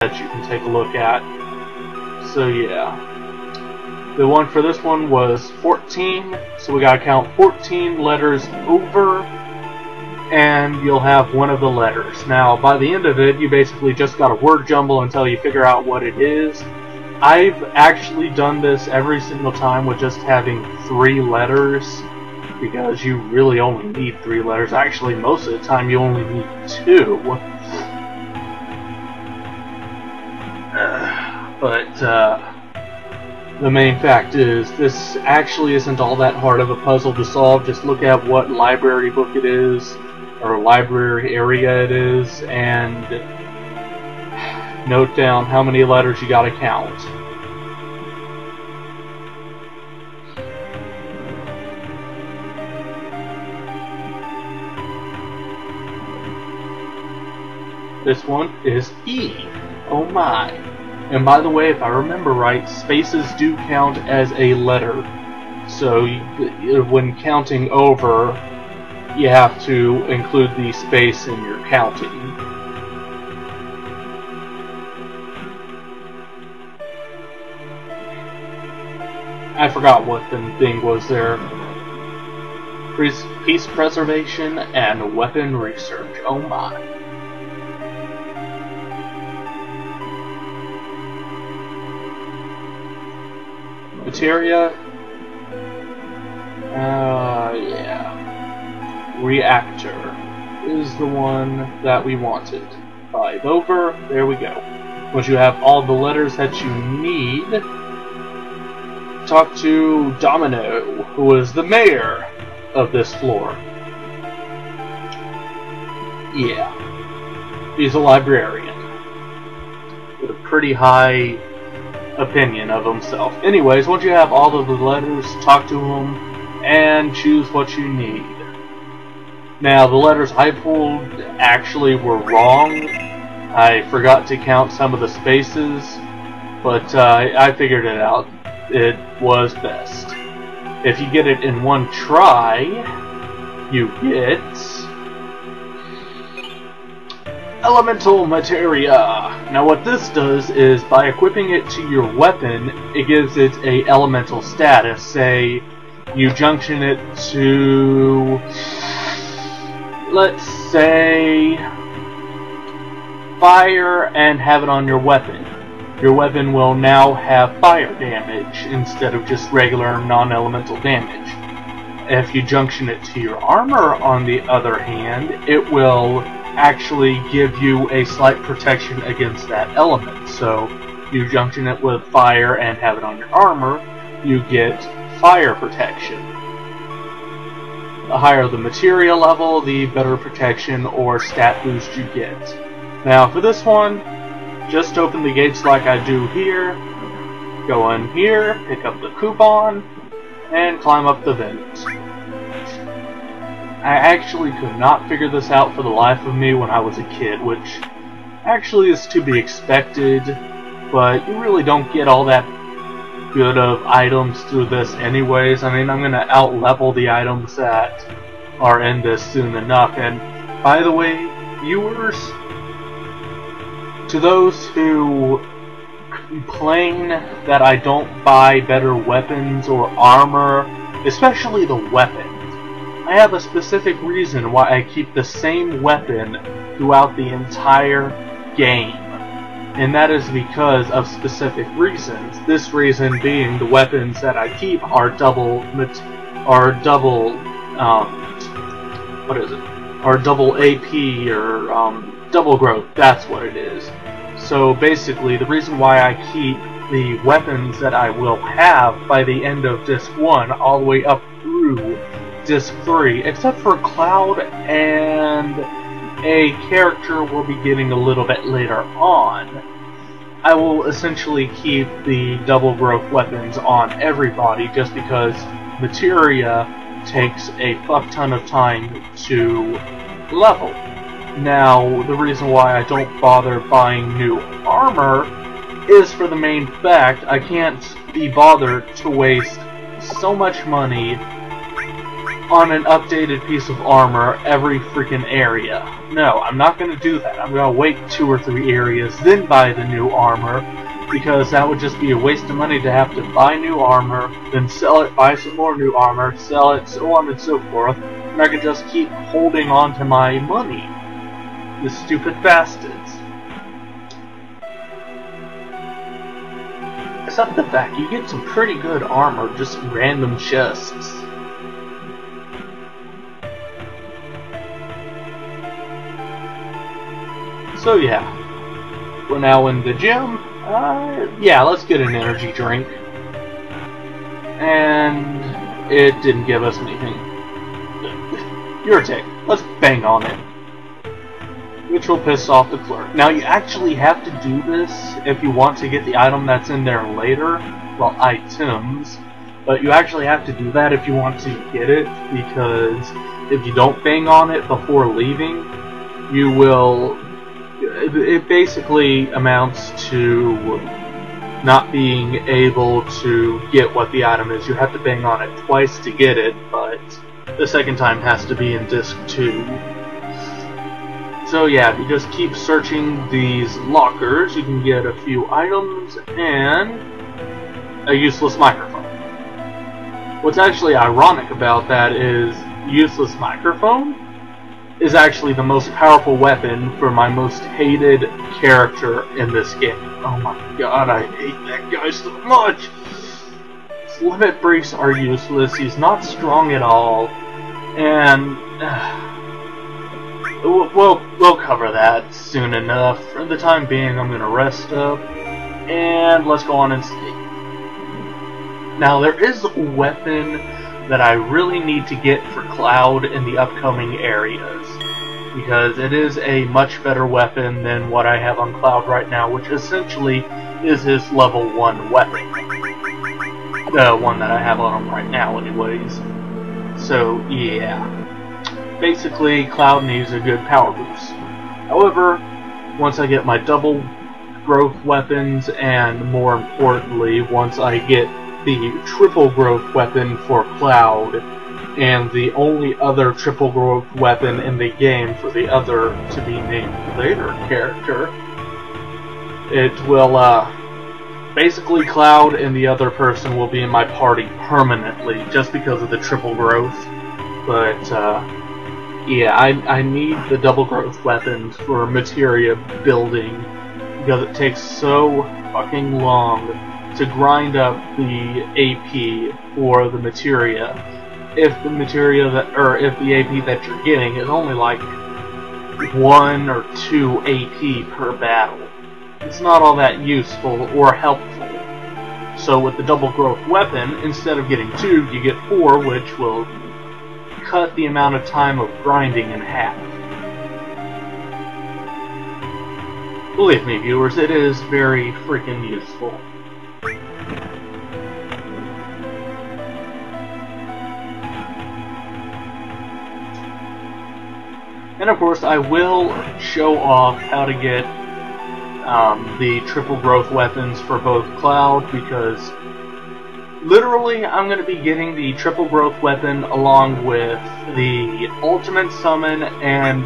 that you can take a look at. So yeah. The one for this one was 14, so we gotta count 14 letters over, and you'll have one of the letters. Now, by the end of it, you basically just got a word jumble until you figure out what it is. I've actually done this every single time with just having 3 letters, because you really only need 3 letters. Actually, most of the time you only need 2. The main fact is, this actually isn't all that hard of a puzzle to solve. Just look at what library book it is, or library area it is, and note down how many letters you gotta count. This one is E. Oh my. And by the way, if I remember right, spaces do count as a letter. So when counting over, you have to include the space in your counting. I forgot what the thing was there. Peace preservation and weapon research. Oh my. Materia. Yeah. Reactor is the one that we wanted. 5 over. There we go. Once you have all the letters that you need, talk to Domino, who is the mayor of this floor. Yeah. He's a librarian with a pretty high opinion of himself. Anyways, once you have all of the letters, talk to him and choose what you need. Now, the letters I pulled actually were wrong. I forgot to count some of the spaces, but I figured it out. It was best. If you get it in one try, you get Elemental Materia. Now what this does is, by equipping it to your weapon, it gives it a elemental status. Say you junction it to, let's say, fire and have it on your weapon. Your weapon will now have fire damage instead of just regular non-elemental damage. If you junction it to your armor, on the other hand, it will actually give you a slight protection against that element. So you junction it with fire and have it on your armor, you get fire protection. The higher the materia level, the better protection or stat boost you get. Now for this one, just open the gates like I do here, go in here, pick up the coupon, and climb up the vent. I actually could not figure this out for the life of me when I was a kid, which actually is to be expected, but you really don't get all that good of items through this anyways. I mean, I'm going to out-level the items that are in this soon enough. And by the way, viewers, to those who complain that I don't buy better weapons or armor, especially the weapons, I have a specific reason why I keep the same weapon throughout the entire game, and that is because of specific reasons. This reason being the weapons that I keep are double AP or double growth. That's what it is. So basically, the reason why I keep the weapons that I will have by the end of Disc 1 all the way up through Disc 3, except for Cloud and a character we'll be getting a little bit later on, I will essentially keep the double growth weapons on everybody just because materia takes a fuck ton of time to level. Now, the reason why I don't bother buying new armor is for the main fact I can't be bothered to waste so much money on an updated piece of armor every freaking area. No, I'm not going to do that. I'm going to wait 2 or 3 areas, then buy the new armor, because that would just be a waste of money to have to buy new armor, then sell it, buy some more new armor, sell it, so on and so forth, and I could just keep holding on to my money. The stupid bastards. Except the fact you get some pretty good armor, just random chests. So yeah, we're now in the gym. Yeah, let's get an energy drink. And it didn't give us anything. Irritate. Let's bang on it. Which will piss off the clerk. Now you actually have to do this if you want to get the item that's in there later. Well, items. But you actually have to do that if you want to get it, because if you don't bang on it before leaving, you will... It basically amounts to not being able to get what the item is. You have to bang on it twice to get it, but the second time has to be in disc 2. So yeah, if you just keep searching these lockers, you can get a few items and a useless microphone. What's actually ironic about that is useless microphone is actually the most powerful weapon for my most hated character in this game. Oh my god, I hate that guy so much! His limit breaks are useless, he's not strong at all, and... We'll cover that soon enough. For the time being, I'm gonna rest up, and let's go on and see. Now, there is a weapon that I really need to get for Cloud in the upcoming areas, because it is a much better weapon than what I have on Cloud right now, which essentially is his level 1 weapon. The one that I have on him right now anyways. So yeah, basically Cloud needs a good power boost. However, once I get my double growth weapons, and more importantly, once I get the triple growth weapon for Cloud, and the only other triple growth weapon in the game for the other to be named later character, it will, basically Cloud and the other person will be in my party permanently, just because of the triple growth. But, yeah, I need the double growth weapons for materia building, because it takes so fucking long to grind up the AP for the materia, if the materia that, or if the AP that you're getting is only like 1 or 2 AP per battle. It's not all that useful or helpful. So with the double growth weapon, instead of getting 2, you get 4, which will cut the amount of time of grinding in half. Believe me, viewers, it is very freaking useful. And of course, I will show off how to get the triple growth weapons for both Cloud, because literally I'm going to be getting the triple growth weapon along with the ultimate summon and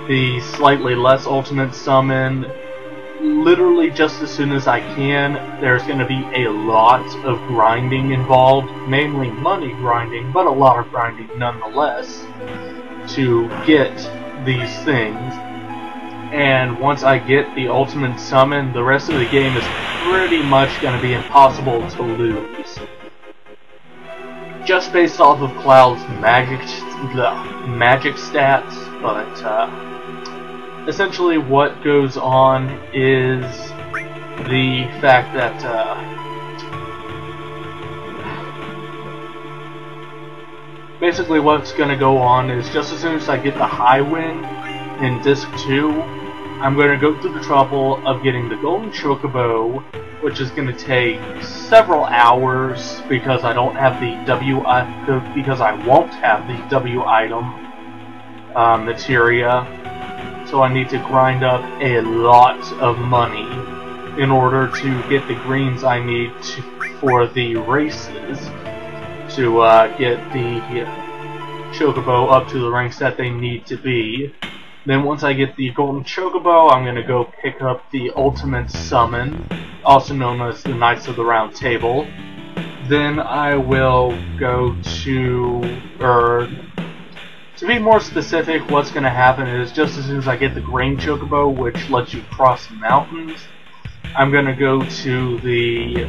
the slightly less ultimate summon literally just as soon as I can. There's going to be a lot of grinding involved, mainly money grinding, but a lot of grinding nonetheless, to get these things. And once I get the ultimate summon, the rest of the game is pretty much going to be impossible to lose. Just based off of Cloud's magic stats, but essentially what goes on is the fact that basically what's going to go on is, just as soon as I get the high win in Disc 2, I'm going to go through the trouble of getting the Golden Chocobo, which is going to take several hours because I don't have the because I won't have the W item materia. So I need to grind up a lot of money in order to get the greens I need for the races, to get the chocobo up to the ranks that they need to be. Then once I get the golden chocobo, I'm going to go pick up the ultimate summon, also known as the Knights of the Round Table. Then I will go to, to be more specific, what's going to happen is just as soon as I get the green chocobo, which lets you cross mountains, I'm going to go to the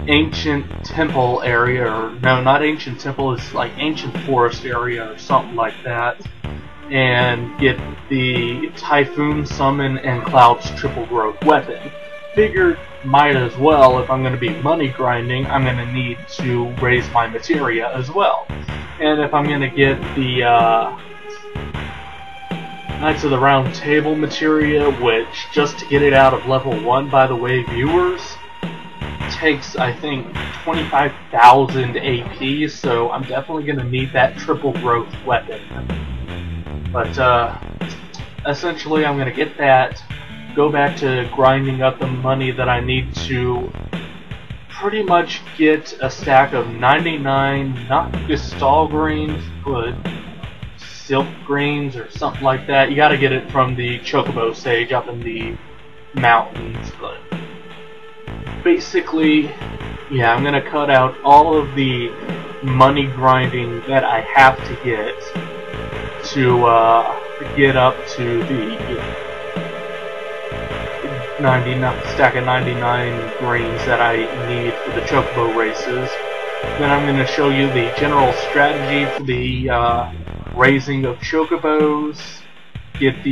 ancient temple area, or no, not ancient temple, it's like ancient forest area or something like that, and get the Typhoon Summon and Cloud's Triple Growth Weapon. Figured might as well, if I'm going to be money grinding, I'm going to need to raise my materia as well. And if I'm going to get the Knights of the Round Table materia, which just to get it out of level 1, by the way, viewers, takes, I think, 25,000 AP, so I'm definitely going to need that triple growth weapon. But, essentially, I'm going to get that, go back to grinding up the money that I need to pretty much get a stack of 99, not Crystal greens, but silk greens or something like that. You gotta get it from the Chocobo Sage up in the mountains, but basically, yeah, I'm gonna cut out all of the money grinding that I have to get up to the 99 stack of 99 greens that I need for the Chocobo races. Then I'm going to show you the general strategy for the raising of Chocobos. Get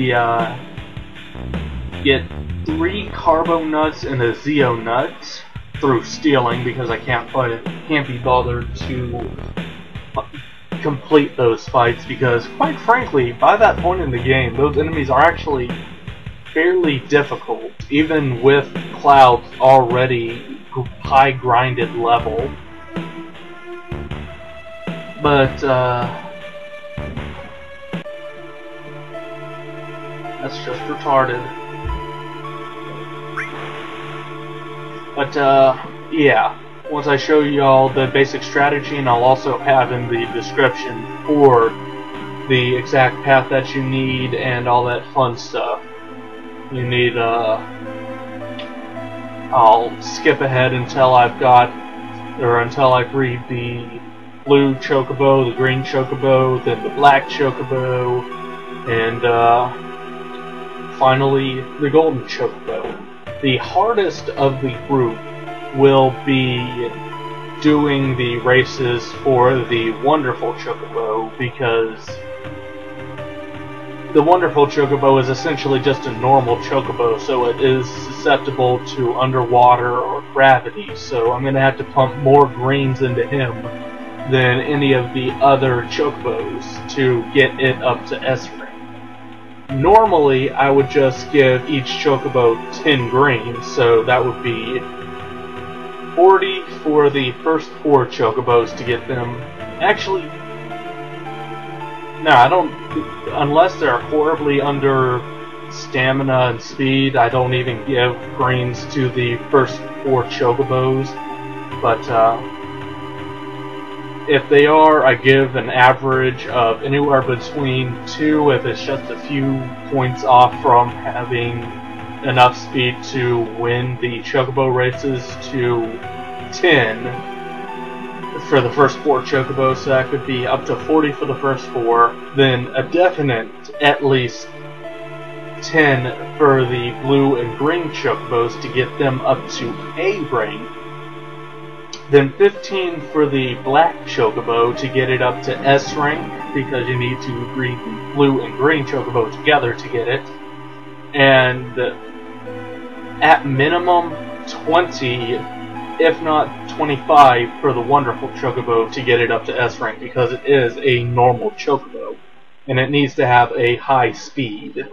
3 Carbo Nuts and a Zeo Nut through stealing, because I can't be bothered to complete those fights, because quite frankly, by that point in the game, those enemies are actually fairly difficult, even with Cloud's already high grinded level. But that's just retarded. But yeah, once I show you all the basic strategy, and I'll also have in the description for the exact path that you need and all that fun stuff. You need, I'll skip ahead until I've got, or until I breed the blue Chocobo, the green Chocobo, then the black Chocobo, and, finally, the golden Chocobo. The hardest of the group will be doing the races for the wonderful Chocobo, because the wonderful Chocobo is essentially just a normal Chocobo, so it is susceptible to underwater or gravity, so I'm going to have to pump more greens into him than any of the other Chocobos to get it up to S rank. Normally, I would just give each Chocobo 10 greens, so that would be 40 for the first 4 Chocobos to get them. Actually, no, I don't, unless they're horribly under stamina and speed, I don't even give greens to the first 4 Chocobos, but if they are, I give an average of anywhere between 2, if it's just a few points off from having enough speed to win the Chocobo races, to 10 for the first 4 Chocobos, so that could be up to 40 for the first 4, then a definite at least 10 for the blue and green Chocobos to get them up to A rank, then 15 for the black Chocobo to get it up to S rank, because you need to breed the blue and green Chocobo together to get it, and at minimum 20, if not 25 for the wonderful Chocobo to get it up to S rank, because it is a normal Chocobo, and it needs to have a high speed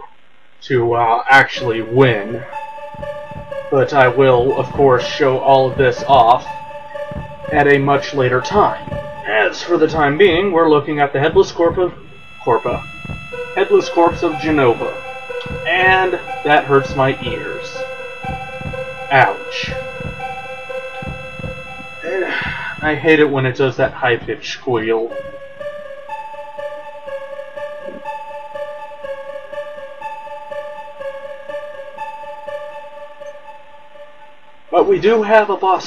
to actually win. But I will, of course, show all of this off at a much later time. As for the time being, we're looking at the Headless Corpse of Genova. And that hurts my ears. Ouch. I hate it when it does that high-pitched squeal. But we do have a boss